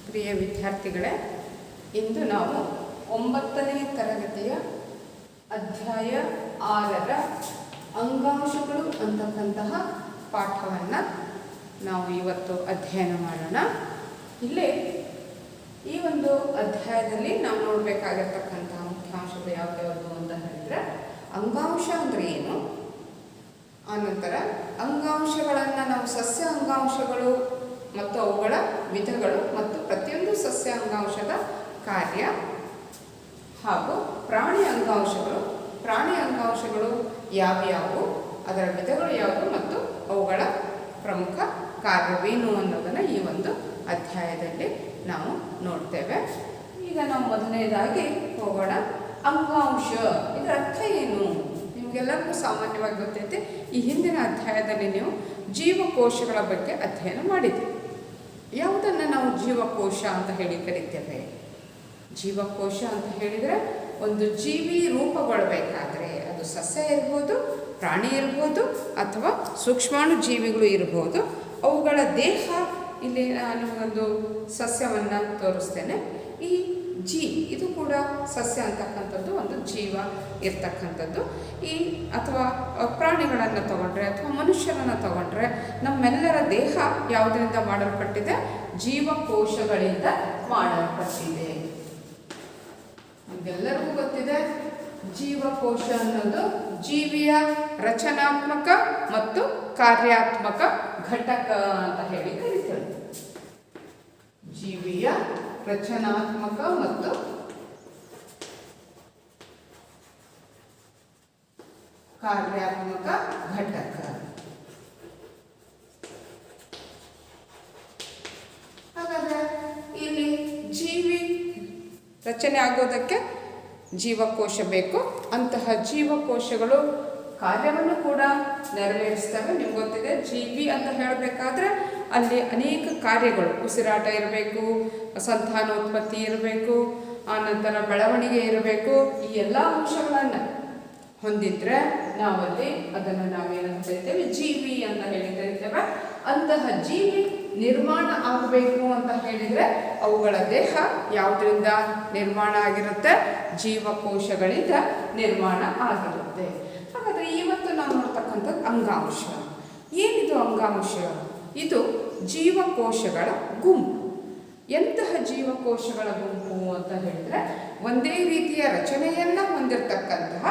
ಪ್ರಿಯ ವಿದ್ಯಾರ್ಥಿಗಳೇ, ಇಂದು ನಾವು 9ನೇ ತರಗತಿಯ ಅಧ್ಯಾಯ 6ರ ಅಂಗಾಂಶಗಳು ಅಂತಕ್ಕಂತಹ ಪಾಠವನ್ನು ನಾವು ಇವತ್ತು ಅಧ್ಯಯನ ಮಾಡೋಣ. ಇಲ್ಲಿ ಈ ಒಂದು ಅಧ್ಯಾಯದಲ್ಲಿ ನಾವು ನೋಡಬೇಕಾಗಿರ್ತಕ್ಕಂತಹ ಮುಖ್ಯಾಂಶಗಳು ಯಾವ್ಯಾವುದು ಅಂತ ಹೇಳಿದರೆ, ಅಂಗಾಂಶ ಅಂದರೆ ಏನು, ಆನಂತರ ಅಂಗಾಂಶಗಳನ್ನು ನಾವು ಸಸ್ಯ ಅಂಗಾಂಶಗಳು ಮತ್ತು ಅವುಗಳ ವಿಧಗಳು ಮತ್ತು ಪ್ರತಿಯೊಂದು ಸಸ್ಯ ಅಂಗಾಂಶದ ಕಾರ್ಯ, ಹಾಗೂ ಪ್ರಾಣಿ ಅಂಗಾಂಶಗಳು ಯಾವ್ಯಾವು, ಅದರ ವಿಧಗಳು ಯಾವುವು ಮತ್ತು ಅವುಗಳ ಪ್ರಮುಖ ಕಾರ್ಯವೇನು ಅನ್ನೋದನ್ನು ಈ ಒಂದು ಅಧ್ಯಾಯದಲ್ಲಿ ನಾವು ನೋಡ್ತೇವೆ. ಈಗ ನಾವು ಮೊದಲನೇದಾಗಿ ಹೋಗೋಣ. ಅಂಗಾಂಶ ಇದರ ಅರ್ಥ ಏನು? ನಿಮಗೆಲ್ಲರಿಗೂ ಸಾಮಾನ್ಯವಾಗಿ ಗೊತ್ತೈತೆ. ಈ ಹಿಂದಿನ ಅಧ್ಯಾಯದಲ್ಲಿ ನೀವು ಜೀವಕೋಶಗಳ ಬಗ್ಗೆ ಅಧ್ಯಯನ ಮಾಡಿದ್ದೀವಿ. ಯಾವುದನ್ನು ನಾವು ಜೀವಕೋಶ ಅಂತ ಹೇಳಿ ಕರಿತೇವೆ? ಜೀವಕೋಶ ಅಂತ ಹೇಳಿದರೆ ಒಂದು ಜೀವಿ ರೂಪಗೊಳ್ಳಬೇಕಾದ್ರೆ ಅದು ಸಸ್ಯ ಇರ್ಬೋದು, ಪ್ರಾಣಿ ಇರ್ಬೋದು, ಅಥವಾ ಸೂಕ್ಷ್ಮಾಣು ಜೀವಿಗಳು ಇರ್ಬೋದು. ಅವುಗಳ ದೇಹ, ಇಲ್ಲಿ ನಾನು ಒಂದು ಸಸ್ಯವನ್ನು ತೋರಿಸ್ತೇನೆ. ಈ ಇದು ಕೂಡ ಸಸ್ಯ ಅಂತಕ್ಕಂಥದ್ದು ಒಂದು ಜೀವ ಇರ್ತಕ್ಕಂಥದ್ದು. ಅಥವಾ ಪ್ರಾಣಿಗಳನ್ನು ತಗೊಂಡ್ರೆ ಅಥವಾ ಮನುಷ್ಯರನ್ನು ತಗೊಂಡ್ರೆ ನಮ್ಮೆಲ್ಲರ ದೇಹ ಯಾವುದರಿಂದ ಮಾಡಲ್ಪಟ್ಟಿದೆ? ಜೀವಕೋಶಗಳಿಂದ ಮಾಡಲ್ಪಟ್ಟಿದೆ. ನಿಮಗೆಲ್ಲರಿಗೂ ಗೊತ್ತಿದೆ, ಜೀವಕೋಶ ಅನ್ನೋದು ಜೀವಿಯ ರಚನಾತ್ಮಕ ಮತ್ತು ಕಾರ್ಯಾತ್ಮಕ ಘಟಕ ಅಂತ ಹೇಳಿ ಕರೀತೇವೆ. ಜೀವಿಯ ರಚನಾತ್ಮಕ ಮತ್ತು ಕಾರ್ಯಾತ್ಮಕ ಘಟಕ. ಹಾಗಾದ್ರೆ ಇಲ್ಲಿ ಜೀವಿ ರಚನೆ ಆಗೋದಕ್ಕೆ ಜೀವಕೋಶ ಬೇಕು. ಅಂತಹ ಜೀವಕೋಶಗಳು ಕಾರ್ಯವನ್ನು ಕೂಡ ನೆರವೇರಿಸ್ತವೆ. ನಿಮ್ಗೆ ಗೊತ್ತಿದೆ, ಜೀವಿ ಅಂತ ಹೇಳಬೇಕಾದ್ರೆ ಅಲ್ಲಿ ಅನೇಕ ಕಾರ್ಯಗಳು, ಉಸಿರಾಟ ಇರಬೇಕು, ಸಂತಾನೋತ್ಪತ್ತಿ ಇರಬೇಕು, ಆನಂತರ ಬೆಳವಣಿಗೆ ಇರಬೇಕು. ಈ ಎಲ್ಲ ಅಂಶಗಳನ್ನು ಹೊಂದಿದ್ರೆ ನಾವಲ್ಲಿ ಅದನ್ನು ನಾವೇನಂತ ಕರಿತೇವೆ? ಜೀವಿ ಅಂತ ಹೇಳಿ ಕರಿತೇವೆ. ಅಂತಹ ಜೀವಿ ನಿರ್ಮಾಣ ಆಗಬೇಕು ಅಂತ ಹೇಳಿದರೆ ಅವುಗಳ ದೇಹ ಯಾವುದರಿಂದ ನಿರ್ಮಾಣ ಆಗಿರುತ್ತೆ? ಜೀವಕೋಶಗಳಿಂದ ನಿರ್ಮಾಣ ಆಗಿರುತ್ತೆ. ಹಾಗಾದರೆ ಇವತ್ತು ನಾವು ನೋಡ್ತಕ್ಕಂಥದ್ದು ಅಂಗಾಂಶ. ಏನಿದು ಅಂಗಾಂಶ? ಇದು ಜೀವಕೋಶಗಳ ಗುಂಪು. ಎಂತಹ ಜೀವಕೋಶಗಳ ಗುಂಪು ಅಂತ ಹೇಳಿದರೆ, ಒಂದೇ ರೀತಿಯ ರಚನೆಯನ್ನು ಹೊಂದಿರತಕ್ಕಂತಹ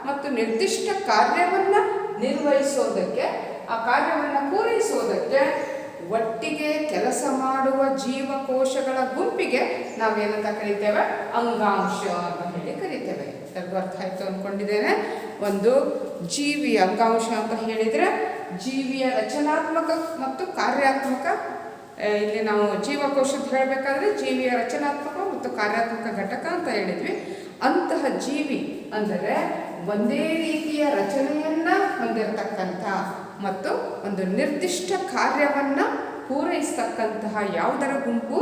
ಮತ್ತು ನಿರ್ದಿಷ್ಟ ಕಾರ್ಯವನ್ನು ನಿರ್ವಹಿಸೋದಕ್ಕೆ, ಆ ಕಾರ್ಯವನ್ನು ಪೂರೈಸೋದಕ್ಕೆ ಒಟ್ಟಿಗೆ ಕೆಲಸ ಮಾಡುವ ಜೀವಕೋಶಗಳ ಗುಂಪಿಗೆ ನಾವೇನಂತ ಕರಿತೇವೆ? ಅಂಗಾಂಶ ಅಂತ ಹೇಳಿ ಕರಿತೇವೆ. ಎಲ್ಲರಿಗೂ ಅರ್ಥ ಆಯಿತು ಅಂದ್ಕೊಂಡಿದ್ದೇನೆ. ಒಂದು ಜೀವಿ ಅಂಗಾಂಶ ಅಂತ ಹೇಳಿದರೆ ಜೀವಿಯ ರಚನಾತ್ಮಕ ಮತ್ತು ಕಾರ್ಯಾತ್ಮಕ. ಇಲ್ಲಿ ನಾವು ಜೀವಕೋಶ ಹೇಳಬೇಕಾದ್ರೆ ಜೀವಿಯ ರಚನಾತ್ಮಕ ಮತ್ತು ಕಾರ್ಯಾತ್ಮಕ ಘಟಕ ಅಂತ ಹೇಳಿದ್ವಿ. ಅಂತಹ ಜೀವಿ ಅಂದರೆ ಒಂದೇ ರೀತಿಯ ರಚನೆಯನ್ನು ಹೊಂದಿರತಕ್ಕಂಥ ಮತ್ತು ಒಂದು ನಿರ್ದಿಷ್ಟ ಕಾರ್ಯವನ್ನು ಪೂರೈಸ್ತಕ್ಕಂತಹ ಯಾವುದರ ಗುಂಪು?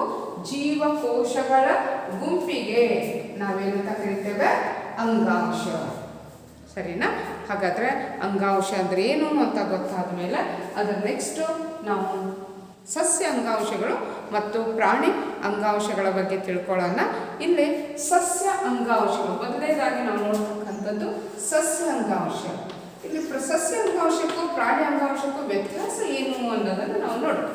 ಜೀವಕೋಶಗಳ ಗುಂಪಿಗೆ ನಾವೇನಂತ ಕರಿತೇವೆ? ಅಂಗಾಂಶ. ಸರಿನಾ? ಹಾಗಾದರೆ ಅಂಗಾಂಶ ಅಂದರೆ ಏನು ಅಂತ ಗೊತ್ತಾದ ಮೇಲೆ ಅದರ ನೆಕ್ಸ್ಟು ನಾವು ಸಸ್ಯ ಅಂಗಾಂಶಗಳು ಮತ್ತು ಪ್ರಾಣಿ ಅಂಗಾಂಶಗಳ ಬಗ್ಗೆ ತಿಳ್ಕೊಳ್ಳೋಣ. ಇಲ್ಲಿ ಸಸ್ಯ ಅಂಗಾಂಶಗಳು ಮೊದಲನೇದಾಗಿ ನಾವು ನೋಡ್ತಕ್ಕಂಥದ್ದು ಸಸ್ಯ ಅಂಗಾಂಶ. ಇಲ್ಲಿ ಸಸ್ಯ ಅಂಗಾಂಶಕ್ಕೂ ಪ್ರಾಣಿ ಅಂಗಾಂಶಕ್ಕೂ ವ್ಯತ್ಯಾಸ ಏನು ಅನ್ನೋದನ್ನು ನಾವು ನೋಡೋಣ.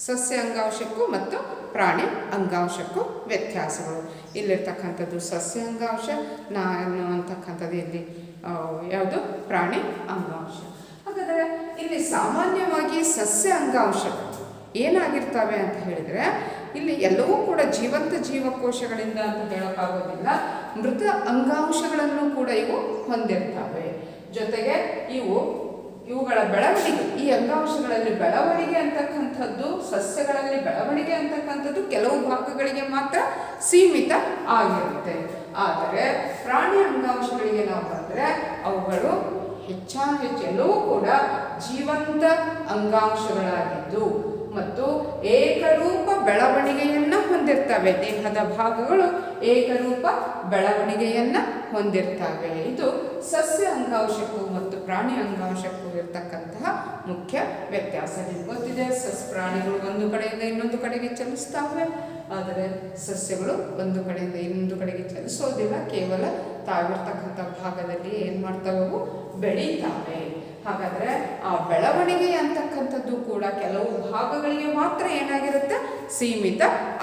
ಸಸ್ಯ ಅಂಗಾಂಶಕ್ಕೂ ಮತ್ತು ಪ್ರಾಣಿ ಅಂಗಾಂಶಕ್ಕೂ ವ್ಯತ್ಯಾಸಗಳು. ಇಲ್ಲಿರ್ತಕ್ಕಂಥದ್ದು ಸಸ್ಯ ಅಂಗಾಂಶ, ನಾನು ಅಂತಕ್ಕಂಥದ್ದು ಇಲ್ಲಿ ಯಾವುದು? ಪ್ರಾಣಿ ಅಂಗಾಂಶ. ಹಾಗಾದರೆ ಇಲ್ಲಿ ಸಾಮಾನ್ಯವಾಗಿ ಸಸ್ಯ ಅಂಗಾಂಶಗಳು ಏನಾಗಿರ್ತವೆ ಅಂತ ಹೇಳಿದರೆ, ಇಲ್ಲಿ ಎಲ್ಲವೂ ಕೂಡ ಜೀವಂತ ಜೀವಕೋಶಗಳಿಂದ ಅಂತ ಹೇಳೋಕ್ಕಾಗೋದಿಲ್ಲ. ಮೃತ ಅಂಗಾಂಶಗಳನ್ನು ಕೂಡ ಇವು ಹೊಂದಿರ್ತವೆ. ಜೊತೆಗೆ ಇವುಗಳ ಬೆಳವಣಿಗೆ, ಈ ಅಂಗಾಂಶಗಳಲ್ಲಿ ಬೆಳವಣಿಗೆ ಅಂತಕ್ಕಂಥದ್ದು, ಸಸ್ಯಗಳಲ್ಲಿ ಬೆಳವಣಿಗೆ ಅಂತಕ್ಕಂಥದ್ದು ಕೆಲವು ಭಾಗಗಳಿಗೆ ಮಾತ್ರ ಸೀಮಿತ ಆಗಿರುತ್ತೆ. ಆದರೆ ಪ್ರಾಣಿ ಅಂಗಾಂಶಗಳಿಗೆ ನಾವು ಬಂದರೆ ಅವುಗಳು ಹೆಚ್ಚು ಎಲ್ಲವೂ ಕೂಡ ಜೀವಂತ ಅಂಗಾಂಶಗಳಾಗಿದ್ದು ಮತ್ತು ಏಕರೂಪ ಬೆಳವಣಿಗೆಯನ್ನು ಹೊಂದಿರ್ತವೆ. ಹೊಂದಿರ್ತವೆ. ದೇಹದ ಭಾಗಗಳು ಏಕರೂಪ ಬೆಳವಣಿಗೆಯನ್ನು ಹೊಂದಿರ್ತವೆ. ಇದು ಸಸ್ಯ ಅಂಗಾಂಶಕ್ಕೂ ಮತ್ತು ಪ್ರಾಣಿ ಅಂಗಾಂಶಕ್ಕೂ ಇರತಕ್ಕಂತಹ ಮುಖ್ಯ ವ್ಯತ್ಯಾಸ. ನಿಮ್ಗೆ ಗೊತ್ತಿದೆ, ಪ್ರಾಣಿಗಳು ಒಂದು ಕಡೆಯಿಂದ ಇನ್ನೊಂದು ಕಡೆಗೆ ಚಲಿಸ್ತವೆ, ಆದರೆ ಸಸ್ಯಗಳು ಒಂದು ಕಡೆಯಿಂದ ಇನ್ನೊಂದು ಕಡೆಗೆ ಚಲಿಸೋದಿಲ್ಲ. ಕೇವಲ ತಾವಿರ್ತಕ್ಕಂಥ ಭಾಗದಲ್ಲಿ ಏನು ಮಾಡ್ತವೆ, ಅವು ಬೆಳೀತಾವೆ. ಹಾಗಾದರೆ ಆ ಬೆಳವಣಿಗೆ ಅಂತಕ್ಕಂಥದ್ದು ಕೂಡ ಕೆಲವು ಭಾಗಗಳಿಗೆ ಮಾತ್ರ ಏನಾಗಿರುತ್ತೆ, ಸೀಮಿತ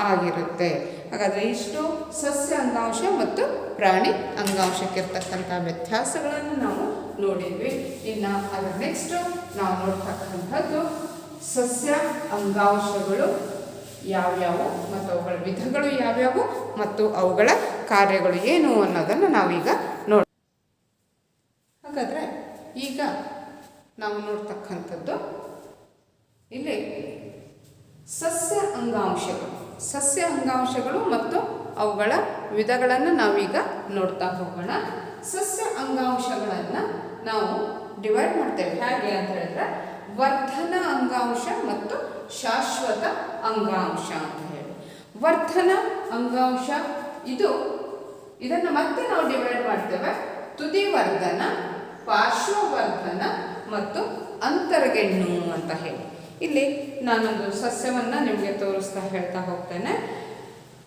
ಆಗಿರುತ್ತೆ. ಹಾಗಾದರೆ ಇಷ್ಟು ಸಸ್ಯ ಅಂಗಾಂಶ ಮತ್ತು ಪ್ರಾಣಿ ಅಂಗಾಂಶಕ್ಕಿರ್ತಕ್ಕಂಥ ವ್ಯತ್ಯಾಸಗಳನ್ನು ನಾವು ನೋಡಿದ್ವಿ. ಇನ್ನು ಅದರ ನೆಕ್ಸ್ಟು ನಾವು ನೋಡ್ತಕ್ಕಂಥದ್ದು ಸಸ್ಯ ಅಂಗಾಂಶಗಳು ಯಾವ್ಯಾವು ಮತ್ತು ಅವುಗಳ ವಿಧಗಳು ಯಾವ್ಯಾವು ಮತ್ತು ಅವುಗಳ ಕಾರ್ಯಗಳು ಏನು ಅನ್ನೋದನ್ನು ನಾವೀಗ ನೋಡಿ. ಹಾಗಾದರೆ ಈಗ ನಾವು ನೋಡ್ತಕ್ಕಂಥದ್ದು ಇಲ್ಲಿ ಸಸ್ಯ ಅಂಗಾಂಶಗಳು ಮತ್ತು ಅವುಗಳ ವಿಧಗಳನ್ನು ನಾವೀಗ ನೋಡ್ತಾ ಹೋಗೋಣ. ಸಸ್ಯ ಅಂಗಾಂಶಗಳನ್ನು ನಾವು ಡಿವೈಡ್ ಮಾಡ್ತೇವೆ. ಹೇಗೆ ಅಂತ ಹೇಳಿದ್ರೆ ವರ್ಧನ ಅಂಗಾಂಶ ಮತ್ತು ಶಾಶ್ವತ ಅಂಗಾಂಶ ಅಂತ ಹೇಳಿ. ವರ್ಧನ ಅಂಗಾಂಶ ಇದನ್ನು ಮತ್ತೆ ನಾವು ಡಿವೈಡ್ ಮಾಡ್ತೇವೆ. ತುದಿ ವರ್ಧನ, ಪಾರ್ಶ್ವವರ್ಧನ ಮತ್ತು ಅಂತರ್ಗೆಣ್ಣು ಅಂತ ಹೇಳಿ. ಇಲ್ಲಿ ನಾನೊಂದು ಸಸ್ಯವನ್ನು ನಿಮಗೆ ತೋರಿಸ್ತಾ ಹೇಳ್ತಾ ಹೋಗ್ತೇನೆ.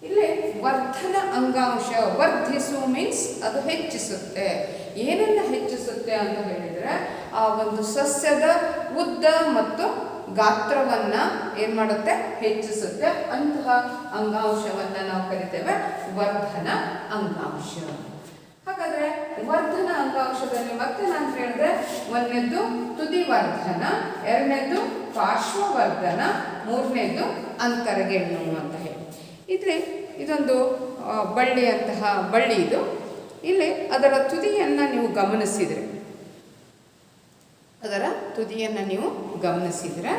ಇಲ್ಲಿ ವರ್ಧನ ಅಂಗಾಂಶ, ವರ್ಧಿಸು ಮೀನ್ಸ್ ಅದು ಹೆಚ್ಚಿಸುತ್ತೆ. ಏನನ್ನ ಹೆಚ್ಚಿಸುತ್ತೆ ಅಂತ ಹೇಳಿದರೆ ಆ ಒಂದು ಸಸ್ಯದ ಉದ್ದ ಮತ್ತು ಗಾತ್ರವನ್ನು ಏನು ಮಾಡುತ್ತೆ, ಹೆಚ್ಚಿಸುತ್ತೆ. ಅಂತಹ ಅಂಗಾಂಶವನ್ನು ನಾವು ಕರಿತೇವೆ ವರ್ಧನ ಅಂಗಾಂಶ. ಹಾಗಾದರೆ ವರ್ಧನ ಅಂಗಾಂಶದಲ್ಲಿ ಮತ್ತೆ ನಾನು ಹೇಳಿದೆ, ಒಂದನೇದ್ದು ತುದಿ ವರ್ಧನ, ಎರಡನೇದ್ದು ಪಾರ್ಶ್ವವರ್ಧನ, ಮೂರನೇದ್ದು ಅಂತರ್ಗೆಣ್ಣು ಅಂತ ಹೇಳಿ. ಇದೊಂದು ಬಳ್ಳಿ ಇದು. ಇಲ್ಲಿ ಅದರ ತುದಿಯನ್ನು ನೀವು ಗಮನಿಸಿದರೆ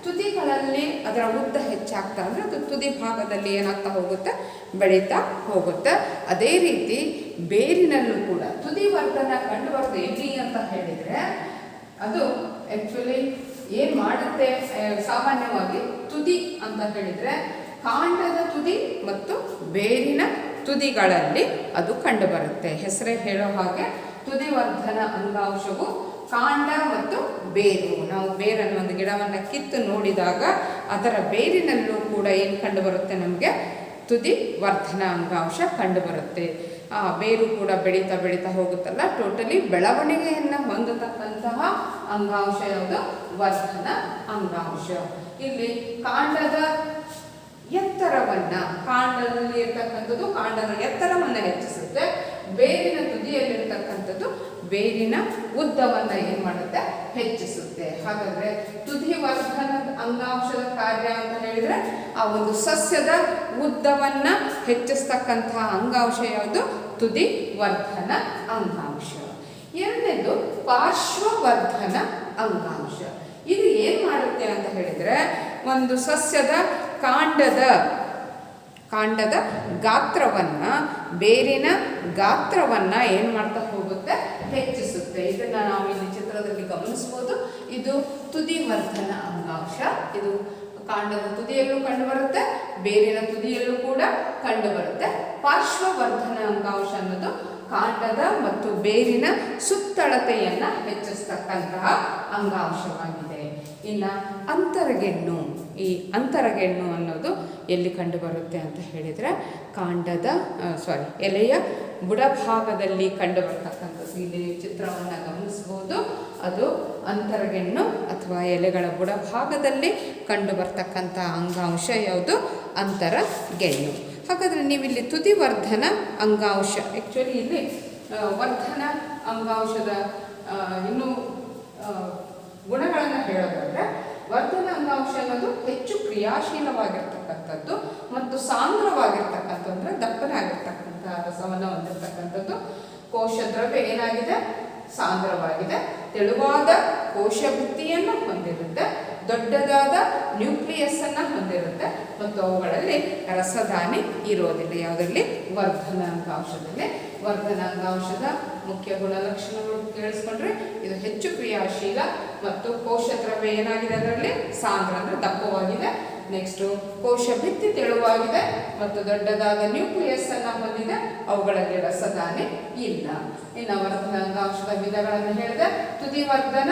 ತುದಿಗಳಲ್ಲಿ ಅದರ ಉದ್ದ ಹೆಚ್ಚಾಗ್ತಾ ಅಂದರೆ ಅದು ತುದಿ ಭಾಗದಲ್ಲಿ ಏನಾಗ್ತಾ ಹೋಗುತ್ತೆ, ಬೆಳೀತಾ ಹೋಗುತ್ತೆ. ಅದೇ ರೀತಿ ಬೇರಿನಲ್ಲೂ ಕೂಡ ತುದಿ ವರ್ಧನ ಕಂಡು ಬರುತ್ತೆ. ಎಲ್ಲಿ ಅಂತ ಹೇಳಿದರೆ ಅದು ಆ್ಯಕ್ಚುಲಿ ಏನು ಮಾಡುತ್ತೆ, ಸಾಮಾನ್ಯವಾಗಿ ತುದಿ ಅಂತ ಹೇಳಿದರೆ ಕಾಂಡದ ತುದಿ ಮತ್ತು ಬೇರಿನ ತುದಿಗಳಲ್ಲಿ ಅದು ಕಂಡುಬರುತ್ತೆ. ಹೆಸರೇ ಹೇಳೋ ಹಾಗೆ ತುದಿ ವರ್ಧನ ಅಂಗಾಂಶವು ಕಾಂಡ ಮತ್ತು ಬೇರು. ನಾವು ಬೇರನ್ನು, ಒಂದು ಗಿಡವನ್ನು ಕಿತ್ತು ನೋಡಿದಾಗ ಅದರ ಬೇರಿನಲ್ಲೂ ಕೂಡ ಏನು ಕಂಡುಬರುತ್ತೆ, ನಮಗೆ ತುದಿ ವರ್ಧನ ಅಂಗಾಂಶ ಕಂಡುಬರುತ್ತೆ. ಆ ಬೇರು ಕೂಡ ಬೆಳೀತಾ ಹೋಗುತ್ತಲ್ಲ, ಟೋಟಲಿ ಬೆಳವಣಿಗೆಯನ್ನು ಹೊಂದತಕ್ಕಂತಹ ಅಂಗಾಂಶ ಯಾವುದು, ವರ್ಧನ ಅಂಗಾಂಶ. ಇಲ್ಲಿ ಕಾಂಡದ ಕಾಂಡದಲ್ಲಿ ಇರ್ತಕ್ಕಂಥದ್ದು ಕಾಂಡದ ಎತ್ತರವನ್ನು ಹೆಚ್ಚಿಸುತ್ತೆ. ಬೇರಿನ ತುದಿಯಲ್ಲಿರ್ತಕ್ಕಂಥದ್ದು ಬೇರಿನ ಉದ್ದವನ್ನು ಏನು ಮಾಡುತ್ತೆ, ಹೆಚ್ಚಿಸುತ್ತೆ. ಹಾಗಾದರೆ ತುದಿ ವರ್ಧನ ಅಂಗಾಂಶದ ಕಾರ್ಯ ಅಂತ ಹೇಳಿದರೆ ಆ ಒಂದು ಸಸ್ಯದ ಉದ್ದವನ್ನು ಹೆಚ್ಚಿಸ್ತಕ್ಕಂತಹ ಅಂಗಾಂಶ ಯಾವುದು, ತುದಿ ವರ್ಧನ ಅಂಗಾಂಶ. ಎರಡನೇದು ಪಾರ್ಶ್ವವರ್ಧನ ಅಂಗಾಂಶ. ಇದು ಏನು ಮಾಡುತ್ತೆ ಅಂತ ಹೇಳಿದರೆ ಒಂದು ಸಸ್ಯದ ಕಾಂಡದ ಗಾತ್ರವನ್ನು, ಬೇರಿನ ಗಾತ್ರವನ್ನು ಏನು ಮಾಡ್ತಾ ಹೋಗುತ್ತೆ, ಹೆಚ್ಚಿಸುತ್ತೆ. ಇದನ್ನು ನಾವು ಇಲ್ಲಿ ಚಿತ್ರದಲ್ಲಿ ಗಮನಿಸ್ಬೋದು. ಇದು ತುದಿ ವರ್ಧನ ಅಂಗಾಂಶ. ಇದು ಕಾಂಡದ ತುದಿಯಲ್ಲೂ ಕಂಡುಬರುತ್ತೆ, ಬೇರಿನ ತುದಿಯಲ್ಲೂ ಕೂಡ ಕಂಡುಬರುತ್ತೆ. ಪಾರ್ಶ್ವವರ್ಧನ ಅಂಗಾಂಶ ಅನ್ನೋದು ಕಾಂಡದ ಮತ್ತು ಬೇರಿನ ಸುತ್ತಳತೆಯನ್ನು ಹೆಚ್ಚಿಸ್ತಕ್ಕಂತಹ ಅಂಗಾಂಶವಾಗಿದೆ. ಇನ್ನು ಅಂತರಗೆಣ್ಣು ಅನ್ನೋದು ಎಲ್ಲಿ ಕಂಡುಬರುತ್ತೆ ಅಂತ ಹೇಳಿದರೆ ಎಲೆಯ ಬುಡಭಾಗದಲ್ಲಿ ಕಂಡುಬರ್ತಕ್ಕಂಥದ್ದು. ಇಲ್ಲಿ ಚಿತ್ರವನ್ನು ಗಮನಿಸ್ಬೋದು. ಅದು ಅಂತರಗೆಣ್ಣು ಅಥವಾ ಎಲೆಗಳ ಬುಡಭಾಗದಲ್ಲಿ ಕಂಡುಬರ್ತಕ್ಕಂಥ ಅಂಗಾಂಶ ಯಾವುದು, ಅಂತರಗೆಣ್ಣು. ಹಾಗಾದರೆ ನೀವಿಲ್ಲಿ ತುದಿ ವರ್ಧನ ಅಂಗಾಂಶ, ಆ್ಯಕ್ಚುಲಿ ಇಲ್ಲಿ ವರ್ಧನ ಅಂಗಾಂಶದ ಇನ್ನೂ ಗುಣಗಳನ್ನು ಹೇಳೋದಾದರೆ, ವರ್ಧನ ಅಂಗಾಂಶ ಅನ್ನೋದು ಹೆಚ್ಚು ಕ್ರಿಯಾಶೀಲವಾಗಿರ್ತಕ್ಕಂಥದ್ದು ಮತ್ತು ಸಾಂದ್ರವಾಗಿರ್ತಕ್ಕಂಥದ್ದು, ಅಂದರೆ ದಪ್ಪನಾಗಿರ್ತಕ್ಕಂಥ ರಸವನ್ನು ಹೊಂದಿರತಕ್ಕಂಥದ್ದು. ಕೋಶ ದ್ರವ್ಯ ಏನಾಗಿದೆ, ಸಾಂದ್ರವಾಗಿದೆ. ತೆಳುವಾದ ಕೋಶ ಭಿತ್ತಿಯನ್ನು ಹೊಂದಿರುತ್ತೆ. ದೊಡ್ಡದಾದ ನ್ಯೂಕ್ಲಿಯಸ್ ಅನ್ನು ಹೊಂದಿರುತ್ತೆ ಮತ್ತು ಅವುಗಳಲ್ಲಿ ರಸದಾನಿ ಇರೋದಿಲ್ಲ. ಯಾವುದರಲ್ಲಿ, ವರ್ಧನ ಅಂಗಾಂಶದಲ್ಲಿ. ವರ್ಧನ ಅಂಗಾಂಶದ ಮುಖ್ಯ ಗುಣಲಕ್ಷಣಗಳು ಕೇಳಿಸ್ಕೊಂಡ್ರೆ, ಇದು ಹೆಚ್ಚು ಕ್ರಿಯಾಶೀಲ ಮತ್ತು ಕೋಶ ದ್ರವ್ಯ ಏನಾಗಿದೆ, ಅದರಲ್ಲಿ ಸಾಂದ್ರ ಅಂದರೆ ದಪ್ಪವಾಗಿದೆ. ನೆಕ್ಸ್ಟು ಕೋಶ ಭಿತ್ತಿ ತೆಳುವಾಗಿದೆ ಮತ್ತು ದೊಡ್ಡದಾದ ನ್ಯೂಕ್ಲಿಯಸ್ ಅನ್ನು ಹೊಂದಿದೆ, ಅವುಗಳಲ್ಲಿ ರಸದಾನಿ ಇಲ್ಲ. ಇನ್ನು ವರ್ಧನ ಅಂಗಾಂಶದ ವಿಧಗಳನ್ನು ಹೇಳಿದೆ. ತುದಿ ವರ್ಧನ,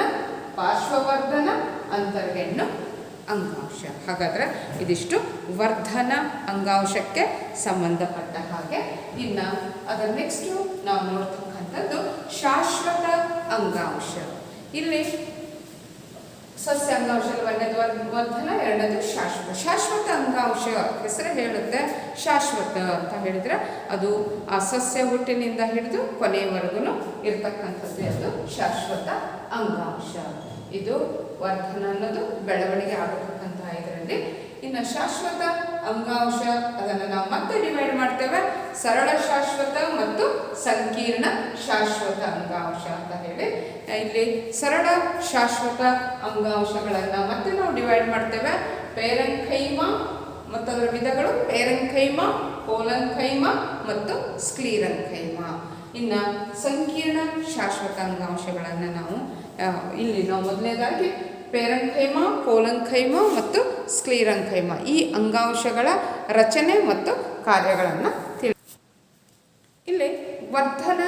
ಪಾರ್ಶ್ವವರ್ಧನ, ಅಂತರ್ಗೆಣ್ಣು ಅಂಗಾಂಶ. ಹಾಗಾದರೆ ಇದಿಷ್ಟು ವರ್ಧನ ಅಂಗಾಂಶಕ್ಕೆ ಸಂಬಂಧಪಟ್ಟ ಹಾಗೆ. ಇನ್ನು ಅದರ ನೆಕ್ಸ್ಟು ನಾವು ನೋಡ್ತಕ್ಕಂಥದ್ದು ಶಾಶ್ವತ ಅಂಗಾಂಶ. ಇಲ್ಲಿ ಸಸ್ಯ ಅಂಗಾಂಶ ಒಂದನೇದು ವರ್ಧನ, ಎರಡನೇದು ಶಾಶ್ವತ. ಶಾಶ್ವತ ಅಂಗಾಂಶ ಹೆಸರು ಹೇಳುತ್ತೆ. ಶಾಶ್ವತ ಅಂತ ಹೇಳಿದರೆ ಅದು ಆ ಸಸ್ಯ ಹುಟ್ಟಿನಿಂದ ಹಿಡಿದು ಕೊನೆಯವರೆಗೂ ಇರ್ತಕ್ಕಂಥದ್ದೇ ಅದು ಶಾಶ್ವತ ಅಂಗಾಂಶ. ಇದು ವರ್ಧನ ಅನ್ನೋದು ಬೆಳವಣಿಗೆ ಆಗತಕ್ಕಂತಹ ಇದರಲ್ಲಿ. ಇನ್ನು ಶಾಶ್ವತ ಅಂಗಾಂಶ ಅದನ್ನು ನಾವು ಮತ್ತೆ ಡಿವೈಡ್ ಮಾಡ್ತೇವೆ, ಸರಳ ಶಾಶ್ವತ ಮತ್ತು ಸಂಕೀರ್ಣ ಶಾಶ್ವತ ಅಂಗಾಂಶ ಅಂತ ಹೇಳಿ. ಇಲ್ಲಿ ಸರಳ ಶಾಶ್ವತ ಅಂಗಾಂಶಗಳನ್ನು ಮತ್ತೆ ನಾವು ಡಿವೈಡ್ ಮಾಡ್ತೇವೆ. ಪೇರೆಂಖೈಮ ಮತ್ತು ಅದರ ವಿಧಗಳು ಪೇರೆಂಖೈಮ, ಕೋಲಂಖೈಮ ಮತ್ತು ಸ್ಕ್ಲೀರಂಖೈಮ. ಇನ್ನು ಸಂಕೀರ್ಣ ಶಾಶ್ವತ ಅಂಗಾಂಶಗಳನ್ನು ನಾವು ಇಲ್ಲಿ ನಾವು ಮೊದಲನೇದಾಗಿ ಪೇರೆಂಖೈಮ, ಕೋಲಂಖೈಮ ಮತ್ತು ಸ್ಕ್ಲೀರಂಖೈಮ ಈ ಅಂಗಾಂಶಗಳ ರಚನೆ ಮತ್ತು ಕಾರ್ಯಗಳನ್ನು ಇಲ್ಲಿ ವರ್ಧನ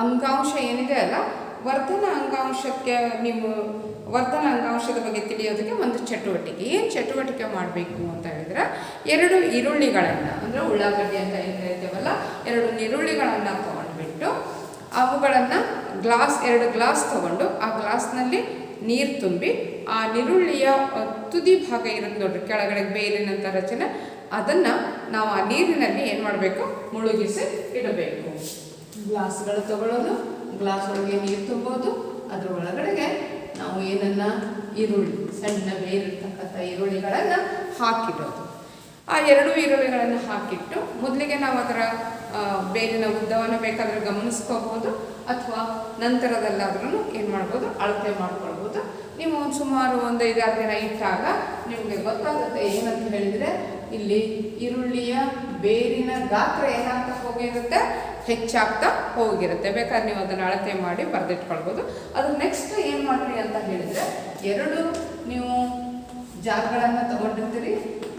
ಅಂಗಾಂಶ ಏನಿದೆ ಅಲ್ಲ, ವರ್ಧನ ಅಂಗಾಂಶಕ್ಕೆ ನೀವು ವರ್ಧನ ಅಂಗಾಂಶದ ಬಗ್ಗೆ ತಿಳಿಯೋದಕ್ಕೆ ಒಂದು ಚಟುವಟಿಕೆ, ಏನು ಚಟುವಟಿಕೆ ಮಾಡಬೇಕು ಅಂತ ಹೇಳಿದ್ರೆ, 2 ಈರುಳ್ಳಿಗಳನ್ನು ಅಂದರೆ ಉಳ್ಳಾಗಡ್ಡಿ ಅಂತ ಏನು ಹೇಳ್ತೇವಲ್ಲ, 2 ಈರುಳ್ಳಿಗಳನ್ನು ತೊಗೊಂಡ್ಬಿಟ್ಟು ಅವುಗಳನ್ನು 2 ಗ್ಲಾಸ್ ತೊಗೊಂಡು ಆ ಗ್ಲಾಸ್ನಲ್ಲಿ ನೀರು ತುಂಬಿ ಆ ನೀರುಳ್ಳಿಯ ತುದಿ ಭಾಗ ಇರುತ್ತೆ ನೋಡ್ರಿ, ಕೆಳಗಡೆ ಬೇರಿನಂಥ ರಚನೆ, ಅದನ್ನು ನಾವು ಆ ನೀರಿನಲ್ಲಿ ಏನು ಮಾಡಬೇಕು, ಮುಳುಗಿಸಿ ಇಡಬೇಕು. ಗ್ಲಾಸ್ಗಳು ತಗೊಳ್ಳೋದು, ಗ್ಲಾಸ್ ಒಳಗೆ ನೀರು ತುಂಬೋದು, ಅದ್ರ ಒಳಗಡೆಗೆ ನಾವು ಏನನ್ನ ಈರುಳ್ಳಿ ಸಣ್ಣ ಬೇರಿರ್ತಕ್ಕಂಥ ಈರುಳ್ಳಿಗಳನ್ನು ಹಾಕಿಡೋದು. ಆ 2 ಈರುಳ್ಳಿಗಳನ್ನು ಹಾಕಿಟ್ಟು ಮೊದಲಿಗೆ ನಾವು ಅದರ ಬೇರಿನ ಉದ್ದವನ್ನು ಬೇಕಾದರೆ ಗಮನಿಸ್ಕೋಬೋದು, ಅಥವಾ ನಂತರದಲ್ಲಾದ್ರೂ ಏನು ಮಾಡ್ಬೋದು, ಅಳತೆ ಮಾಡ್ಕೊಳ್ಬೋದು. ನೀವು ಸುಮಾರು ಒಂದು 5-6 ದಿನ ಇಟ್ಟಾಗ ನಿಮಗೆ ಗೊತ್ತಾಗುತ್ತೆ. ಏನಂತ ಹೇಳಿದರೆ, ಇಲ್ಲಿ ಈರುಳ್ಳಿಯ ಬೇರಿನ ಗಾತ್ರ ಏನಾಗ್ತಾ ಹೋಗಿರುತ್ತೆ, ಹೆಚ್ಚಾಗ್ತಾ ಹೋಗಿರುತ್ತೆ. ಬೇಕಾದ್ರೆ ನೀವು ಅದನ್ನು ಅಳತೆ ಮಾಡಿ ಬರೆದಿಟ್ಕೊಳ್ಬೋದು. ಅದು ನೆಕ್ಸ್ಟ್ ಏನು ಮಾಡಿರಿ ಅಂತ ಹೇಳಿದರೆ, 2 ನೀವು ಜಾರ್ಗಳನ್ನು ತೊಗೊಂಡಿರ್ತೀರಿ,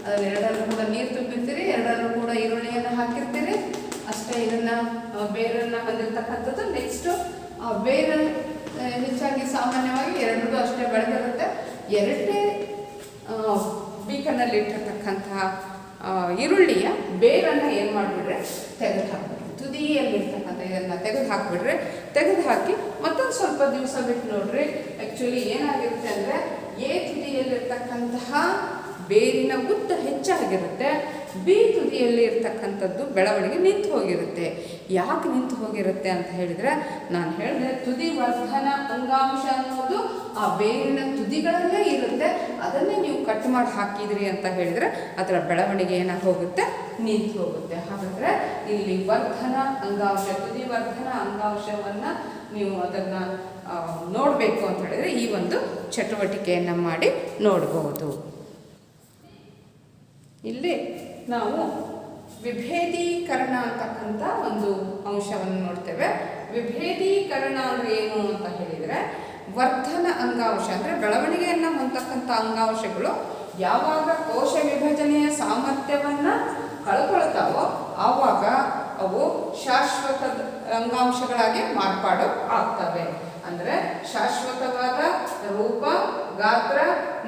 ಅದರಲ್ಲಿ 2ರಲ್ಲೂ ಕೂಡ ನೀರು ತುಂಬಿರ್ತೀರಿ, 2ರಲ್ಲೂ ಕೂಡ ಈರುಳ್ಳಿಯನ್ನು ಹಾಕಿರ್ತೀರಿ. ಅಷ್ಟೇ, ಇದನ್ನು ಬೇರನ್ನು ಹೊಂದಿರ್ತಕ್ಕಂಥದ್ದು. ನೆಕ್ಸ್ಟು ಬೇರು ಹೆಚ್ಚಾಗಿ ಸಾಮಾನ್ಯವಾಗಿ 2 ಅಷ್ಟೇ ಬೆಳೆದಿರುತ್ತೆ. 2 ಬೀಕನಲ್ಲಿ ಇಟ್ಟಿರ್ತಕ್ಕಂತಹ ಈರುಳ್ಳಿಯ ಬೇರನ್ನು ಏನು ಮಾಡಿಬಿಟ್ರೆ ತೆಗೆದು ಹಾಕ್ಬಿಟ್ರೆ, ತುದಿಯಲ್ಲಿರ್ತಕ್ಕಂಥ ಇದನ್ನು ತೆಗೆದು ಹಾಕಿಬಿಟ್ರೆ, ತೆಗೆದು ಹಾಕಿ ಮತ್ತೊಂದು ಸ್ವಲ್ಪ ದಿವಸ ಬಿಟ್ಟು ನೋಡ್ರಿ, ಆ್ಯಕ್ಚುಲಿ ಏನಾಗಿರುತ್ತೆ ಅಂದರೆ, ತುದಿಯಲ್ಲಿರ್ತಕ್ಕಂತಹ ಬೇರಿನ ಉದ್ದ ಹೆಚ್ಚಾಗಿರುತ್ತೆ, ಬಿ ತುದಿಯಲ್ಲಿ ಇರ್ತಕ್ಕಂಥದ್ದು ಬೆಳವಣಿಗೆ ನಿಂತು ಹೋಗಿರುತ್ತೆ. ಯಾಕೆ ನಿಂತು ಹೋಗಿರುತ್ತೆ ಅಂತ ಹೇಳಿದರೆ, ನಾನು ಹೇಳಿದೆ ತುದಿ ವರ್ಧನ ಅಂಗಾಂಶ ಅನ್ನೋದು ಆ ಬೇರಿನ ತುದಿಗಳಲ್ಲೇ ಇರುತ್ತೆ. ಅದನ್ನೇ ನೀವು ಕಟ್ ಮಾಡಿ ಹಾಕಿದ್ರಿ ಅಂತ ಹೇಳಿದರೆ ಅದರ ಬೆಳವಣಿಗೆ ಏನಾಗಿ ಹೋಗುತ್ತೆ, ನಿಂತು ಹೋಗುತ್ತೆ. ಹಾಗಾದರೆ ಇಲ್ಲಿ ವರ್ಧನ ಅಂಗಾಂಶ, ತುದಿ ವರ್ಧನ ಅಂಗಾಂಶವನ್ನು ನೀವು ಅದನ್ನು ನೋಡಬೇಕು ಅಂತ ಹೇಳಿದರೆ ಈ ಒಂದು ಚಟುವಟಿಕೆಯನ್ನು ಮಾಡಿ ನೋಡ್ಬೋದು. ಇಲ್ಲಿ ನಾವು ವಿಭೇದೀಕರಣ ಅಂತಕ್ಕಂಥ ಒಂದು ಅಂಶವನ್ನು ನೋಡ್ತೇವೆ. ವಿಭೇದೀಕರಣ ಅಂದರೆ ಏನು ಅಂತ ಹೇಳಿದರೆ, ವರ್ಧನ ಅಂಗಾಂಶ ಅಂದರೆ ಬೆಳವಣಿಗೆಯನ್ನು ಹೊಂದತಕ್ಕಂಥ ಅಂಗಾಂಶಗಳು ಯಾವಾಗ ಕೋಶ ವಿಭಜನೆಯ ಸಾಮರ್ಥ್ಯವನ್ನು ಕಳ್ಕೊಳ್ತಾವೋ ಆವಾಗ ಅವು ಶಾಶ್ವತ ಅಂಗಾಂಶಗಳಾಗಿ ಮಾರ್ಪಾಡು ಆಗ್ತವೆ. ಅಂದರೆ ಶಾಶ್ವತವಾದ ರೂಪ, ಗಾತ್ರ,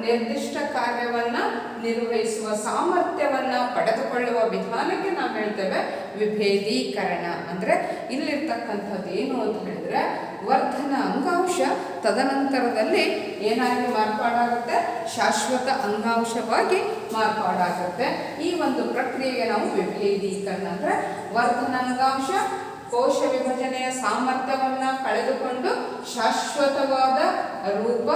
ನಿರ್ದಿಷ್ಟ ಕಾರ್ಯವನ್ನು ನಿರ್ವಹಿಸುವ ಸಾಮರ್ಥ್ಯವನ್ನು ಪಡೆದುಕೊಳ್ಳುವ ವಿಧಾನಕ್ಕೆ ನಾವು ಹೇಳ್ತೇವೆ ವಿಭೇದೀಕರಣ. ಅಂದರೆ ಇಲ್ಲಿರ್ತಕ್ಕಂಥದ್ದು ಏನು ಅಂತ ಹೇಳಿದರೆ, ವರ್ಧನ ಅಂಗಾಂಶ ತದನಂತರದಲ್ಲಿ ಏನಾಗಿ ಮಾರ್ಪಾಡಾಗುತ್ತೆ, ಶಾಶ್ವತ ಅಂಗಾಂಶವಾಗಿ ಮಾರ್ಪಾಡಾಗುತ್ತೆ. ಈ ಒಂದು ಪ್ರಕ್ರಿಯೆಗೆ ನಾವು ವಿಭೇದೀಕರಣ ಅಂದರೆ ವರ್ಧನ ಅಂಗಾಂಶ ಕೋಶ ವಿಭಜನೆಯ ಸಾಮರ್ಥ್ಯವನ್ನು ಕಳೆದುಕೊಂಡು ಶಾಶ್ವತವಾದ ರೂಪ,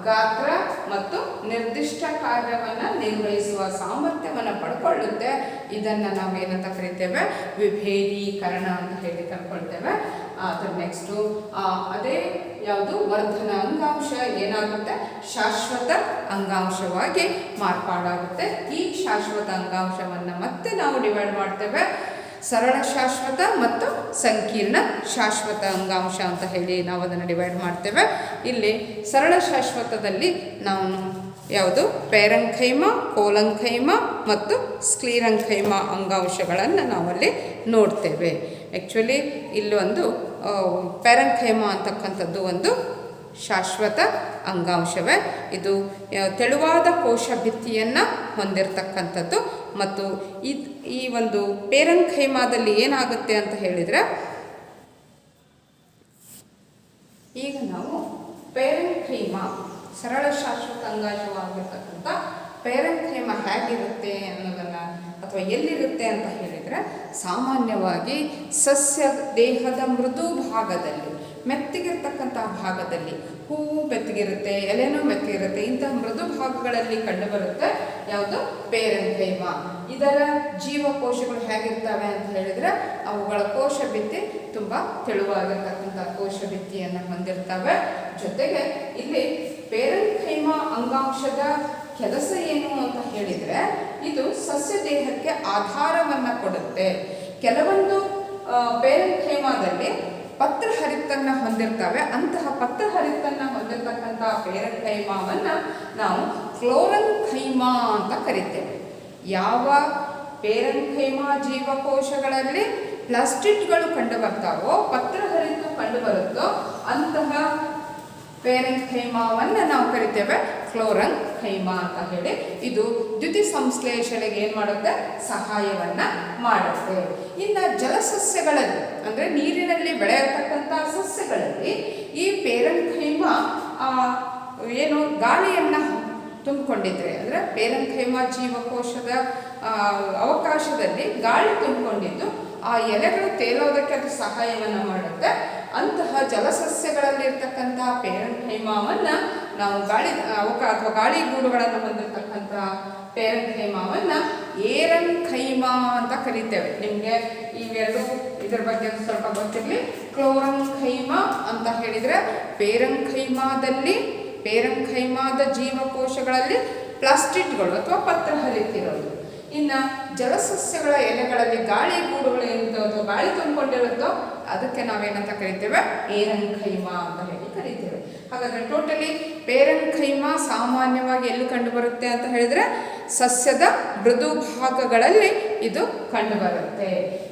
ಗಾತ್ರ ಮತ್ತು ನಿರ್ದಿಷ್ಟ ಕಾರ್ಯವನ್ನು ನಿರ್ವಹಿಸುವ ಸಾಮರ್ಥ್ಯವನ್ನು ಪಡ್ಕೊಳ್ಳುತ್ತೆ. ಇದನ್ನು ನಾವೇನಂತ ಕರಿತೇವೆ, ವಿಭೇದೀಕರಣ ಅಂತ ಹೇಳಿ ಕರ್ಕೊಳ್ತೇವೆ. ಅದ್ರ ನೆಕ್ಸ್ಟು ಅದೇ ಯಾವುದು ವರ್ಧನ ಅಂಗಾಂಶ ಏನಾಗುತ್ತೆ, ಶಾಶ್ವತ ಅಂಗಾಂಶವಾಗಿ ಮಾರ್ಪಾಡಾಗುತ್ತೆ. ಈ ಶಾಶ್ವತ ಅಂಗಾಂಶವನ್ನು ಮತ್ತೆ ನಾವು ಡಿವೈಡ್ ಮಾಡ್ತೇವೆ, ಸರಳ ಶಾಶ್ವತ ಮತ್ತು ಸಂಕೀರ್ಣ ಶಾಶ್ವತ ಅಂಗಾಂಶ ಅಂತ ಹೇಳಿ ನಾವು ಅದನ್ನು ಡಿವೈಡ್ ಮಾಡ್ತೇವೆ. ಇಲ್ಲಿ ಸರಳ ಶಾಶ್ವತದಲ್ಲಿ ನಾವು ಯಾವುದು ಪೇರಂಖೈಮ, ಕೋಲಂಖೈಮ ಮತ್ತು ಸ್ಕ್ಲೀರಂಖೈಮ ಅಂಗಾಂಶಗಳನ್ನು ನಾವಲ್ಲಿ ನೋಡ್ತೇವೆ. ಆ್ಯಕ್ಚುಲಿ ಇಲ್ಲೊಂದು ಪೇರಂಖೈಮ ಅಂತಕ್ಕಂಥದ್ದು ಒಂದು ಶಾಶ್ವತ ಅಂಗಾಂಶವೇ. ಇದು ತೆಳುವಾದ ಕೋಶ ಭಿತ್ತಿಯನ್ನು ಹೊಂದಿರತಕ್ಕಂಥದ್ದು. ಮತ್ತು ಈ ಒಂದು ಪೇರಂಖೈಮಾದಲ್ಲಿ ಏನಾಗುತ್ತೆ ಅಂತ ಹೇಳಿದರೆ, ಈಗ ನಾವು ಪೇರಂಖೈಮ ಸರಳ ಶಾಶ್ವತ ಅಂಗಾಂಶವಾಗಿರ್ತಕ್ಕಂಥ ಪೇರಂಖೈಮ ಹೇಗಿರುತ್ತೆ ಅನ್ನೋದನ್ನು ಅಥವಾ ಎಲ್ಲಿರುತ್ತೆ ಅಂತ ಹೇಳಿದರೆ, ಸಾಮಾನ್ಯವಾಗಿ ಸಸ್ಯ ದೇಹದ ಮೃದು ಭಾಗದಲ್ಲಿ, ಮೆತ್ತಗಿರ್ತಕ್ಕಂಥ ಭಾಗದಲ್ಲಿ, ಹೂವು ಮೆತ್ತಗಿರುತ್ತೆ, ಎಲೆನೂ ಮೆತ್ತಗಿರುತ್ತೆ, ಇಂತಹ ಮೃದು ಭಾಗಗಳಲ್ಲಿ ಕಂಡುಬರುತ್ತೆ ಯಾವುದು ಪೇರಂಖೈಮ. ಇದರ ಜೀವಕೋಶಗಳು ಹೇಗಿರ್ತವೆ ಅಂತ ಹೇಳಿದರೆ, ಅವುಗಳ ಕೋಶ ಭಿತ್ತಿ ತುಂಬ ತೆಳುವಾಗಿರ್ತಕ್ಕಂಥ ಕೋಶ ಭಿತ್ತಿಯನ್ನು ಹೊಂದಿರ್ತವೆ. ಜೊತೆಗೆ ಇಲ್ಲಿ ಪೇರಂಖೈಮ ಅಂಗಾಂಶದ ಕೆಲಸ ಏನು ಅಂತ ಹೇಳಿದರೆ, ಇದು ಸಸ್ಯ ದೇಹಕ್ಕೆ ಆಧಾರವನ್ನು ಕೊಡುತ್ತೆ. ಕೆಲವೊಂದು ಪೇರಂಖೈಮಾದಲ್ಲಿ ಪತ್ರಹರಿತನ್ನು ಹೊಂದಿರ್ತವೆ. ಅಂತಹ ಪತ್ರಹರಿತನ್ನು ಹೊಂದಿರತಕ್ಕಂಥ ಪೇರಂಖೈಮವನ್ನು ನಾವು ಕ್ಲೋರಂಖೈಮ ಅಂತ ಕರಿತೇವೆ. ಯಾವ ಪೇರಂಖೈಮ ಜೀವಕೋಶಗಳಲ್ಲಿ ಪ್ಲಾಸ್ಟಿಡ್ಗಳು ಕಂಡುಬರ್ತಾವೋ, ಪತ್ರಹರಿತ ಕಂಡುಬರುತ್ತೋ ಅಂತಹ ಪೇರಂಖೈಮವನ್ನು ನಾವು ಕರಿತೇವೆ ಕ್ಲೋರಂಖೈಮ ಅಂತ ಹೇಳಿ. ಇದು ದ್ಯುತಿ ಸಂಶ್ಲೇಷಣೆಗೆ ಏನು ಮಾಡುತ್ತೆ, ಸಹಾಯವನ್ನು ಮಾಡುತ್ತೆ. ಇನ್ನು ಜಲಸಸ್ಯಗಳಲ್ಲಿ ಅಂದರೆ ನೀರಿನಲ್ಲಿ ಬೆಳೆಯತಕ್ಕಂಥ ಸಸ್ಯಗಳಲ್ಲಿ ಈ ಪೇರಂಖೈಮ ಏನು ಗಾಳಿಯನ್ನು ತುಂಬಿಕೊಂಡಿದ್ರೆ, ಅಂದರೆ ಪೇರಂಖೈಮ ಜೀವಕೋಶದ ಅವಕಾಶದಲ್ಲಿ ಗಾಳಿ ತುಂಬಿಕೊಂಡಿದ್ದು ಆ ಎಲೆಗಳು ತೇಲೋದಕ್ಕೆ ಅದು ಸಹಾಯವನ್ನು ಮಾಡುತ್ತೆ. ಅಂತಹ ಜಲಸಸ್ಯಗಳಲ್ಲಿರ್ತಕ್ಕಂಥ ಪೇರಂಖೈಮವನ್ನು ನಾವು ಅಥವಾ ಗಾಳಿ ಗೂಡುಗಳನ್ನು ಹೊಂದಿರತಕ್ಕಂಥ ಪೇರಂಖೈಮವನ್ನು ಏರಂಖೈಮ ಅಂತ ಕರಿತೇವೆ. ನಿಮಗೆ ಇವೆರಡು ಇದರ ಬಗ್ಗೆ ಸ್ವಲ್ಪ ಗೊತ್ತಿರಲಿ. ಕ್ಲೋರಂಖೈಮ ಅಂತ ಹೇಳಿದರೆ ಪೇರಂಖೈಮಾದ ಜೀವಕೋಶಗಳಲ್ಲಿ ಪ್ಲಾಸ್ಟಿಡ್ಗಳು ಅಥವಾ ಪತ್ರಹರಿತಿರೋದು. ಇನ್ನು ಜಲಸಸ್ಯಗಳ ಎಲೆಗಳಲ್ಲಿ ಗಾಳಿ ಗೂಡುಗಳು ಏನಿರುತ್ತೋ ಅಥವಾ ಗಾಳಿ ತುಂಬಿಕೊಂಡಿರುತ್ತೋ ಅದಕ್ಕೆ ನಾವೇನಂತ ಕರಿತೇವೆ, ಏರಂಖೈಮ ಅಂತ ಹೇಳಿ ಕರಿತೇವೆ. ಹಾಗಾದರೆ ಟೋಟಲಿ ಪೇರಂಖೈಮ ಸಾಮಾನ್ಯವಾಗಿ ಎಲ್ಲಿ ಕಂಡುಬರುತ್ತೆ ಅಂತ ಹೇಳಿದರೆ, ಸಸ್ಯದ ಮೃದು ಭಾಗಗಳಲ್ಲಿ ಇದು ಕಂಡುಬರುತ್ತೆ.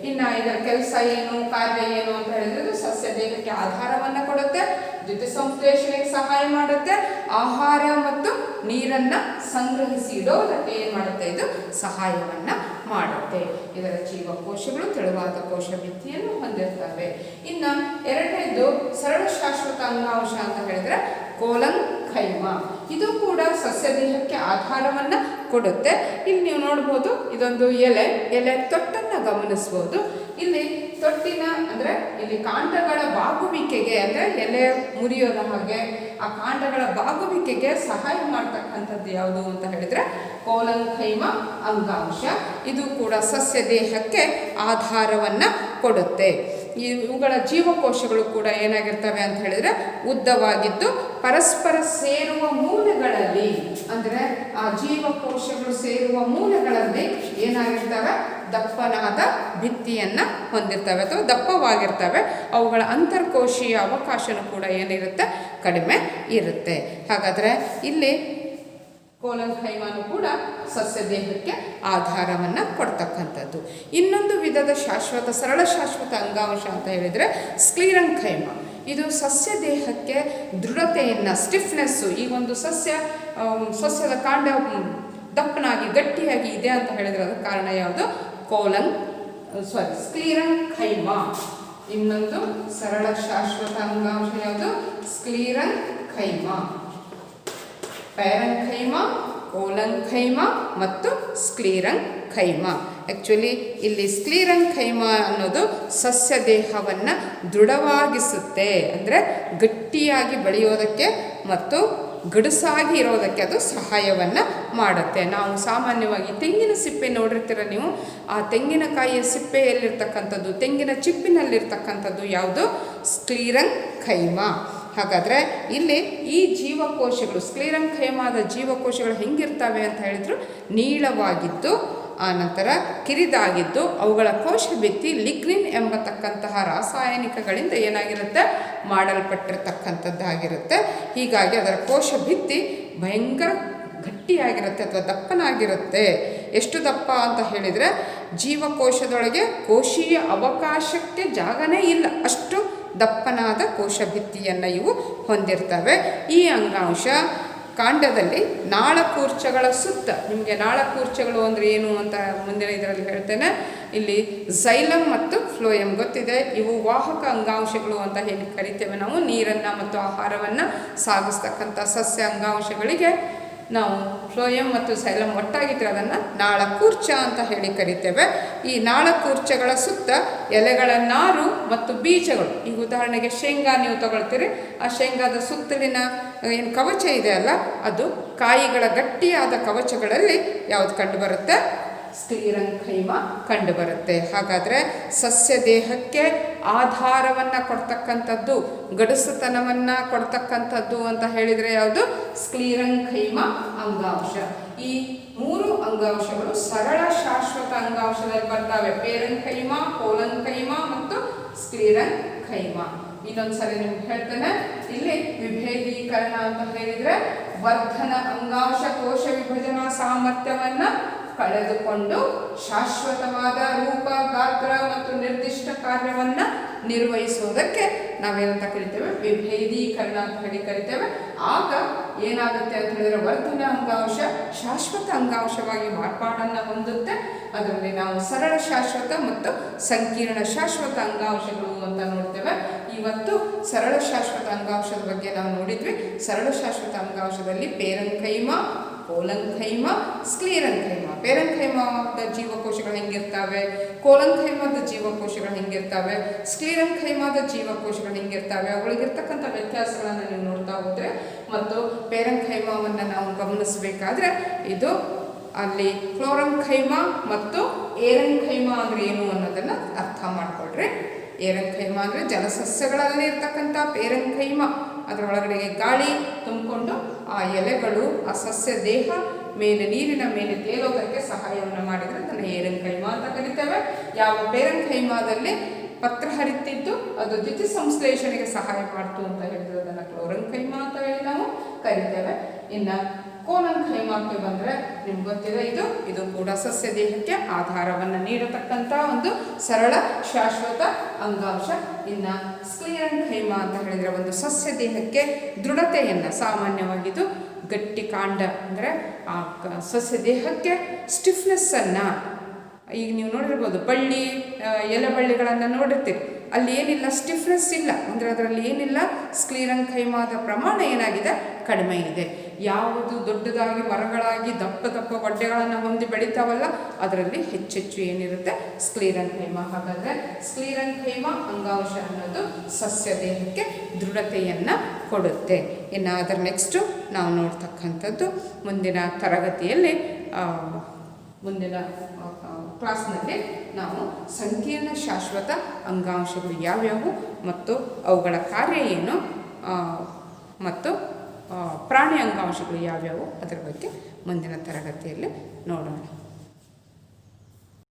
ಇನ್ನು ಇದರ ಕೆಲಸ ಏನು, ಕಾರ್ಯ ಏನು ಅಂತ ಹೇಳಿದ್ರೆ, ಇದು ಸಸ್ಯ ದೇಹಕ್ಕೆ ಆಧಾರವನ್ನು ಕೊಡುತ್ತೆ, ದ್ಯುತಿ ಸಂಶ್ಲೇಷಣೆಗೆ ಸಹಾಯ ಮಾಡುತ್ತೆ, ಆಹಾರ ಮತ್ತು ನೀರನ್ನು ಸಂಗ್ರಹಿಸಿ ಇಡೋದಕ್ಕೆ ಏನು ಮಾಡುತ್ತೆ, ಇದು ಸಹಾಯವನ್ನು ಮಾಡುತ್ತೆ. ಇದರ ಜೀವಕೋಶಗಳು ತೆಳುವಾದ ಕೋಶ ಭಿತ್ತಿಯನ್ನು ಹೊಂದಿರ್ತವೆ. ಇನ್ನು ಎರಡನೇದು ಸರಳ ಶಾಶ್ವತ ಅಂಗಾಂಶ ಅಂತ ಹೇಳಿದರೆ ಕೋಲಂಖೈಮ. ಇದು ಕೂಡ ಸಸ್ಯ ದೇಹಕ್ಕೆ ಆಧಾರವನ್ನು ಕೊಡುತ್ತೆ. ಇಲ್ಲಿ ನೀವು ನೋಡ್ಬೋದು, ಇದೊಂದು ಎಲೆ ತೊಟ್ಟನ್ನು ಗಮನಿಸ್ಬೋದು. ಇಲ್ಲಿ ತೊಟ್ಟಿನ ಅಂದರೆ ಇಲ್ಲಿ ಕಾಂಡಗಳ ಬಾಗುವಿಕೆಗೆ, ಅಂದರೆ ಎಲೆ ಮುರಿಯೋದ ಹಾಗೆ ಆ ಕಾಂಡಗಳ ಬಾಗುವಿಕೆಗೆ ಸಹಾಯ ಮಾಡ್ತಕ್ಕಂಥದ್ದು ಯಾವುದು ಅಂತ ಹೇಳಿದರೆ ಕೋಲಂಖೈಮ ಅಂಗಾಂಶ. ಇದು ಕೂಡ ಸಸ್ಯ ದೇಹಕ್ಕೆ ಆಧಾರವನ್ನು ಕೊಡುತ್ತೆ. ಇವುಗಳ ಜೀವಕೋಶಗಳು ಕೂಡ ಏನಾಗಿರ್ತವೆ ಅಂತ ಹೇಳಿದರೆ ಉದ್ದವಾಗಿದ್ದು ಪರಸ್ಪರ ಸೇರುವ ಮೂಲೆಗಳಲ್ಲಿ, ಅಂದರೆ ಆ ಜೀವಕೋಶಗಳು ಸೇರುವ ಮೂಲೆಗಳಲ್ಲಿ ಏನಾಗಿರ್ತವೆ, ದಪ್ಪನಾದ ಭಿತ್ತಿಯನ್ನು ಹೊಂದಿರ್ತವೆ ಅಥವಾ ದಪ್ಪವಾಗಿರ್ತವೆ. ಅವುಗಳ ಅಂತರ್ಕೋಶೀಯ ಅವಕಾಶನೂ ಕೂಡ ಏನಿರುತ್ತೆ, ಕಡಿಮೆ ಇರುತ್ತೆ. ಹಾಗಾದರೆ ಇಲ್ಲಿ ಕೋಲಂಖೈಮನು ಕೂಡ ಸಸ್ಯ ದೇಹಕ್ಕೆ ಆಧಾರವನ್ನು ಕೊಡ್ತಕ್ಕಂಥದ್ದು. ಇನ್ನೊಂದು ವಿಧದ ಸರಳ ಶಾಶ್ವತ ಅಂಗಾಂಶ ಅಂತ ಹೇಳಿದರೆ ಸ್ಕ್ಲೀರಂಖೈಮ. ಇದು ಸಸ್ಯ ದೇಹಕ್ಕೆ ದೃಢತೆಯನ್ನು, ಸ್ಟಿಫ್ನೆಸ್ಸು, ಈ ಒಂದು ಸಸ್ಯದ ಕಾಂಡ ದಪ್ಪನಾಗಿ ಗಟ್ಟಿಯಾಗಿ ಇದೆ ಅಂತ ಹೇಳಿದರೆ ಅದಕ್ಕೆ ಕಾರಣ ಯಾವುದು, ಸ್ಕ್ಲೀರಂಖೈಮ. ಇನ್ನೊಂದು ಸರಳ ಶಾಶ್ವತ ಅಂಗಾಂಶ ಯಾವುದು, ಸ್ಕ್ಲೀರಂಖೈಮ. ಪೇರಂಖೈಮ, ಕೋಲಂಖೈಮ ಮತ್ತು ಸ್ಕ್ಲೀರಂಖೈಮ. ಆ್ಯಕ್ಚುಲಿ ಇಲ್ಲಿ ಸ್ಕ್ಲೀರಂಖೈಮ ಅನ್ನೋದು ಸಸ್ಯ ದೇಹವನ್ನು ದೃಢವಾಗಿಸುತ್ತೆ, ಅಂದರೆ ಗಟ್ಟಿಯಾಗಿ ಬೆಳೆಯೋದಕ್ಕೆ ಮತ್ತು ಗಡುಸಾಗಿ ಇರೋದಕ್ಕೆ ಅದು ಸಹಾಯವನ್ನು ಮಾಡುತ್ತೆ. ನಾವು ಸಾಮಾನ್ಯವಾಗಿ ತೆಂಗಿನ ಸಿಪ್ಪೆ ನೋಡಿರ್ತೀರ ನೀವು, ಆ ತೆಂಗಿನಕಾಯಿಯ ಸಿಪ್ಪೆಯಲ್ಲಿರ್ತಕ್ಕಂಥದ್ದು, ತೆಂಗಿನ ಚಿಪ್ಪಿನಲ್ಲಿರ್ತಕ್ಕಂಥದ್ದು ಯಾವುದು, ಸ್ಕ್ಲೀರಂಖೈಮ. ಹಾಗಾದರೆ ಇಲ್ಲಿ ಈ ಜೀವಕೋಶಗಳು, ಸ್ಕ್ಲೀರಂಖೈಮಾದ ಜೀವಕೋಶಗಳು ಹೆಂಗಿರ್ತವೆ ಅಂತ ಹೇಳಿದ್ರು, ನೀಳವಾಗಿದ್ದು ಆನಂತರ ಕಿರಿದಾಗಿದ್ದು ಅವುಗಳ ಕೋಶ ಭಿತ್ತಿ ಲಿಗ್ನಿನ್ ಎಂಬತಕ್ಕಂತಹ ರಾಸಾಯನಿಕಗಳಿಂದ ಏನಾಗಿರುತ್ತೆ, ಮಾಡಲ್ಪಟ್ಟಿರ್ತಕ್ಕಂಥದ್ದಾಗಿರುತ್ತೆ. ಹೀಗಾಗಿ ಅದರ ಕೋಶ ಭಿತ್ತಿ ಭಯಂಕರ ಗಟ್ಟಿಯಾಗಿರುತ್ತೆ ಅಥವಾ ದಪ್ಪನಾಗಿರುತ್ತೆ. ಎಷ್ಟು ದಪ್ಪ ಅಂತ ಹೇಳಿದರೆ ಜೀವಕೋಶದೊಳಗೆ ಕೋಶೀಯ ಅವಕಾಶಕ್ಕೆ ಜಾಗನೇ ಇಲ್ಲ, ಅಷ್ಟು ದಪ್ಪನಾದ ಕೋಶ ಭಿತ್ತಿಯನ್ನು ಇವು ಹೊಂದಿರ್ತವೆ. ಈ ಅಂಗಾಂಶ ಕಾಂಡದಲ್ಲಿ ನಾಳಕೂರ್ಚಗಳ ಸುತ್ತ, ನಿಮಗೆ ನಾಳಕೂರ್ಚಗಳು ಅಂದರೆ ಏನು ಅಂತ ಮುಂದಿನ ಇದರಲ್ಲಿ ಹೇಳ್ತೇನೆ. ಇಲ್ಲಿ ಝೈಲಮ್ ಮತ್ತು ಫ್ಲೋಯಮ್ ಗೊತ್ತಿದೆ, ಇವು ವಾಹಕ ಅಂಗಾಂಶಗಳು ಅಂತ ಹೇಳಿ ಕರಿತೇವೆ ನಾವು. ನೀರನ್ನು ಮತ್ತು ಆಹಾರವನ್ನು ಸಾಗಿಸ್ತಕ್ಕಂಥ ಸಸ್ಯ ಅಂಗಾಂಶಗಳಿಗೆ ನಾವು ಫ್ಲೋಯಮ್ ಮತ್ತು ಝೈಲಮ್ ಒಟ್ಟಾಗಿದ್ದರೆ ಅದನ್ನು ನಾಳಕೂರ್ಚ ಅಂತ ಹೇಳಿ ಕರಿತೇವೆ. ಈ ನಾಳಕೂರ್ಚಗಳ ಸುತ್ತ ಎಲೆಗಳ ನಾರು ಮತ್ತು ಬೀಜಗಳು, ಈಗ ಉದಾಹರಣೆಗೆ ಶೇಂಗಾ ನೀವು ತಗೊಳ್ತೀರಿ, ಆ ಶೇಂಗಾದ ಸುತ್ತಲಿನ ಏನು ಕವಚ ಇದೆ ಅಲ್ಲ, ಅದು ಕಾಯಿಗಳ ಗಟ್ಟಿಯಾದ ಕವಚಗಳಲ್ಲಿ ಯಾವುದು ಕಂಡುಬರುತ್ತೆ? ಸ್ಕ್ಲೀರೆಂಕೈಮ ಕಂಡುಬರುತ್ತೆ. ಹಾಗಾದರೆ ಸಸ್ಯ ದೇಹಕ್ಕೆ ಆಧಾರವನ್ನು ಕೊಡ್ತಕ್ಕಂಥದ್ದು, ಗಡುಸುತನವನ್ನು ಕೊಡ್ತಕ್ಕಂಥದ್ದು ಅಂತ ಹೇಳಿದರೆ ಯಾವುದು? ಸ್ಕ್ಲೀರೆಂಕೈಮ ಅಂಗಾಂಶ. ಈ 3 ಅಂಗಾಂಶಗಳು ಸರಳ ಶಾಶ್ವತ ಅಂಗಾಂಶದಲ್ಲಿ ಬರ್ತವೆ: ಪೇರೆಂಕೈಮ, ಕೋಲಂಕೈಮ ಮತ್ತು ಸ್ಕ್ಲೀರೆಂಕೈಮ. ಇನ್ನೊಂದ್ಸರಿ ನಿಮ್ಗೆ ಹೇಳ್ತೇನೆ. ಇಲ್ಲಿ ವಿಭೇದೀಕರಣ ಅಂತ ಹೇಳಿದರೆ ವರ್ಧನ ಅಂಗಾಂಶ ಕೋಶ ವಿಭಜನಾ ಸಾಮರ್ಥ್ಯವನ್ನು ಕಳೆದುಕೊಂಡು ಶಾಶ್ವತವಾದ ರೂಪ, ಗಾತ್ರ ಮತ್ತು ನಿರ್ದಿಷ್ಟ ಕಾರ್ಯವನ್ನು ನಿರ್ವಹಿಸುವುದಕ್ಕೆ ನಾವೇನಂತ ಕರಿತೇವೆ? ವಿಭೇದೀಕರಣ ಅಂತ ಹೇಳಿ ಕರಿತೇವೆ. ಆಗ ಏನಾಗುತ್ತೆ ಅಂತ ಹೇಳಿದರೆ ವರ್ಧನ ಅಂಗಾಂಶ ಶಾಶ್ವತ ಅಂಗಾಂಶವಾಗಿ ಮಾರ್ಪಾಡನ್ನು ಹೊಂದುತ್ತೆ. ಅದರಲ್ಲಿ ನಾವು ಸರಳ ಶಾಶ್ವತ ಮತ್ತು ಸಂಕೀರ್ಣ ಶಾಶ್ವತ ಅಂಗಾಂಶಗಳು ಅಂತ ನೋಡ್ತೇವೆ. ಇವತ್ತು ಸರಳ ಶಾಶ್ವತ ಅಂಗಾಂಶದ ಬಗ್ಗೆ ನಾವು ನೋಡಿದ್ವಿ. ಸರಳ ಶಾಶ್ವತ ಅಂಗಾಂಶದಲ್ಲಿ ಪೇರೆಂಕೈಮ, ಕೋಲಂಕೈಮ, ಸ್ಕ್ಲೀರೆಂಕೈಮ. ಪೇರೆಂಕೈಮದ ಜೀವಕೋಶಗಳು ಹೆಂಗಿರ್ತವೆ, ಕೋಲಂಕೈಮದ ಜೀವಕೋಶಗಳು ಹೆಂಗಿರ್ತವೆ, ಸ್ಕ್ಲೀರೆಂಕೈಮದ ಜೀವಕೋಶಗಳು ಹೆಂಗಿರ್ತವೆ, ಅವುಗಳಿಗಿರ್ತಕ್ಕಂಥ ವ್ಯತ್ಯಾಸಗಳನ್ನು ನೀವು ನೋಡ್ತಾ ಹೋದರೆ ಮತ್ತು ಪೇರೆಂಕೈಮವನ್ನು ನಾವು ಗಮನಿಸಬೇಕಾದ್ರೆ ಇದು ಅಲ್ಲಿ ಕ್ಲೋರಂಕೈಮ ಮತ್ತು ಏರೆಂಕೈಮ ಅಂದರೆ ಏನು ಅನ್ನೋದನ್ನು ಅರ್ಥ ಮಾಡಿಕೊಡ್ರಿ. ಏರೆಂಕೈಮ ಅಂದರೆ ಜಲಸಸ್ಯಗಳಲ್ಲಿ ಇರ್ತಕ್ಕಂಥ ಪೇರೆಂಕೈಮ, ಅದರೊಳಗಡೆ ಗಾಳಿ ತುಂಬಿಕೊಂಡು ಆ ಎಲೆಗಳು ಆ ಸಸ್ಯ ದೇಹ ಮೇಲೆ ನೀರಿನ ಮೇಲೆ ತೇಲೋದಕ್ಕೆ ಸಹಾಯವನ್ನು ಮಾಡಿದರೆ ಅದನ್ನು ಏರೆಂಕೈಮ ಅಂತ ಕರಿತೇವೆ. ಯಾವ ಪೇರೆಂಕೈಮದಲ್ಲಿ ಪತ್ರ ಹರಿತಿದ್ದು ಅದು ದ್ಯುತಿ ಸಂಶ್ಲೇಷಣೆಗೆ ಸಹಾಯ ಮಾಡ್ತು ಅಂತ ಹೇಳಿದ್ರೆ ಅದನ್ನು ಕ್ಲೋರಂಕೈಮ ಅಂತ ಹೇಳಿ ನಾವು ಕರಿತೇವೆ. ಇನ್ನು ಕೋಲಂಕೈಮಕ್ಕೆ ಬಂದರೆ ನಿಮ್ಗೆ ಗೊತ್ತಿದೆ, ಇದು ಕೂಡ ಸಸ್ಯ ದೇಹಕ್ಕೆ ಆಧಾರವನ್ನು ನೀಡತಕ್ಕಂಥ ಒಂದು ಸರಳ ಶಾಶ್ವತ ಅಂಗಾಂಶ. ಇನ್ನು ಸ್ಕ್ಲೀರೆಂಕೈಮ ಅಂತ ಹೇಳಿದರೆ ಒಂದು ಸಸ್ಯ ದೇಹಕ್ಕೆ ದೃಢತೆಯನ್ನು, ಸಾಮಾನ್ಯವಾಗಿದ್ದು ಗಟ್ಟಿ ಕಾಂಡ ಅಂದರೆ ಆ ಸಸ್ಯ ದೇಹಕ್ಕೆ ಸ್ಟಿಫ್ನೆಸ್ಸನ್ನು, ಈಗ ನೀವು ನೋಡಿರ್ಬೋದು ಬಳ್ಳಿ, ಎಲೆ ಬಳ್ಳಿಗಳನ್ನು ನೋಡಿರ್ತೀರಿ, ಅಲ್ಲಿ ಏನಿಲ್ಲ, ಸ್ಟಿಫ್ನೆಸ್ ಇಲ್ಲ, ಅಂದರೆ ಅದರಲ್ಲಿ ಏನಿಲ್ಲ, ಸ್ಕ್ಲೀರೆಂಕೈಮದ ಪ್ರಮಾಣ ಏನಾಗಿದೆ? ಕಡಿಮೆ ಇದೆ. ಯಾವುದು ದೊಡ್ಡದಾಗಿ ಮರಗಳಾಗಿ ದಪ್ಪ ದಪ್ಪ ಒಡ್ಡೆಗಳನ್ನು ಹೊಂದಿ ಬೆಳೀತಾವಲ್ಲ, ಅದರಲ್ಲಿ ಹೆಚ್ಚೆಚ್ಚು ಏನಿರುತ್ತೆ? ಸ್ಕ್ಲೀರೆಂಕೈಮ. ಹಾಗಾದರೆ ಸ್ಕ್ಲೀರೆಂಕೈಮ ಅಂಗಾಂಶ ಅನ್ನೋದು ಸಸ್ಯ ದೇಹಕ್ಕೆ ದೃಢತೆಯನ್ನು ಕೊಡುತ್ತೆ. ಇನ್ನು ಅದರ ನೆಕ್ಸ್ಟು ನಾವು ನೋಡ್ತಕ್ಕಂಥದ್ದು ಮುಂದಿನ ತರಗತಿಯಲ್ಲಿ, ಮುಂದಿನ ಕ್ಲಾಸ್ನಲ್ಲಿ ನಾವು ಸಂಕೀರ್ಣ ಶಾಶ್ವತ ಅಂಗಾಂಶಗಳು ಯಾವ್ಯಾವು ಮತ್ತು ಅವುಗಳ ಕಾರ್ಯ ಏನು ಮತ್ತು ಪ್ರಾಣಿ ಅಂಗಾಂಶಗಳು ಯಾವ್ಯಾವು ಅದರ ಬಗ್ಗೆ ಮುಂದಿನ ತರಗತಿಯಲ್ಲಿ ನೋಡೋಣ.